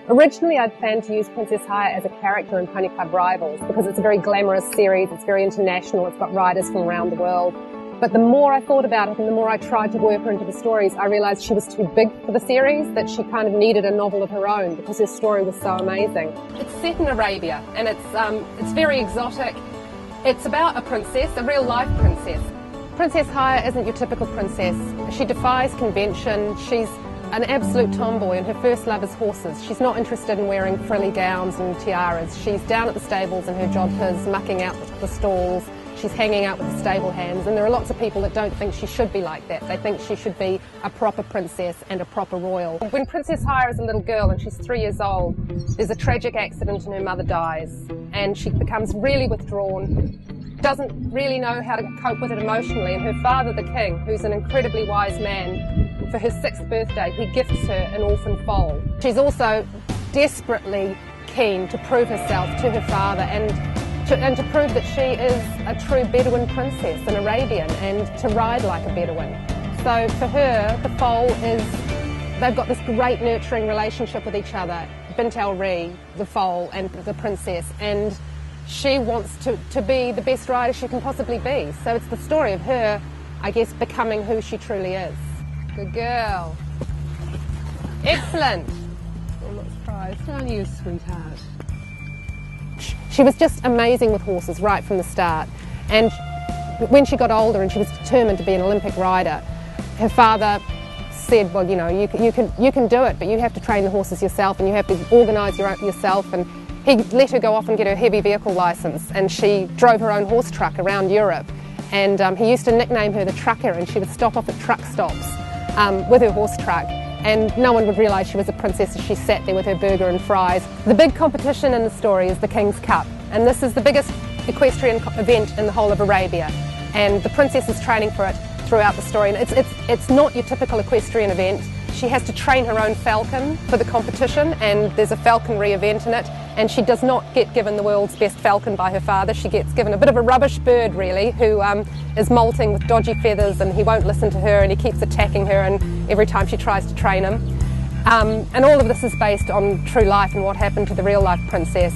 Originally, I'd planned to use Princess Haya as a character in Pony Club Rivals because it's a very glamorous series, it's very international, it's got riders from around the world. But the more I thought about it and the more I tried to work her into the stories, I realised she was too big for the series, that she kind of needed a novel of her own because her story was so amazing. It's set in Arabia and it's very exotic. It's about a princess, a real-life princess. Princess Haya isn't your typical princess. She defies convention. She's an absolute tomboy and her first love is horses. She's not interested in wearing frilly gowns and tiaras. She's down at the stables in her jodhpurs, mucking out the stalls. She's hanging out with the stable hands, and there are lots of people that don't think she should be like that. They think she should be a proper princess and a proper royal. When Princess Haya is a little girl and she's 3 years old, there's a tragic accident and her mother dies, and she becomes really withdrawn, doesn't really know how to cope with it emotionally, and her father, the king, who's an incredibly wise man, for her 6th birthday, he gifts her an orphan foal. She's also desperately keen to prove herself to her father and to prove that she is a true Bedouin princess, an Arabian, and to ride like a Bedouin. So for her, the foal they've got this great nurturing relationship with each other, Bint el-Ri, the foal, and the princess, and she wants to be the best rider she can possibly be. So it's the story of her, I guess, becoming who she truly is. Good girl. Excellent. I'm not surprised. Aren't you, sweetheart? She was just amazing with horses right from the start. And when she got older and she was determined to be an Olympic rider, her father said, well, you know, you can do it, but you have to train the horses yourself and you have to organise yourself. And he let her go off and get her heavy vehicle licence, and she drove her own horse truck around Europe. And he used to nickname her the trucker, and she would stop off at truck stops with her horse truck, and no one would realise she was a princess as she sat there with her burger and fries. The big competition in the story is the King's Cup, and this is the biggest equestrian event in the whole of Arabia, and the princess is training for it throughout the story. And it's not your typical equestrian event. She has to train her own falcon for the competition, and there's a falconry event in it, and she does not get given the world's best falcon by her father. She gets given a bit of a rubbish bird, really, who is molting with dodgy feathers, and he won't listen to her and he keeps attacking her and every time she tries to train him. And all of this is based on true life and what happened to the real life princess.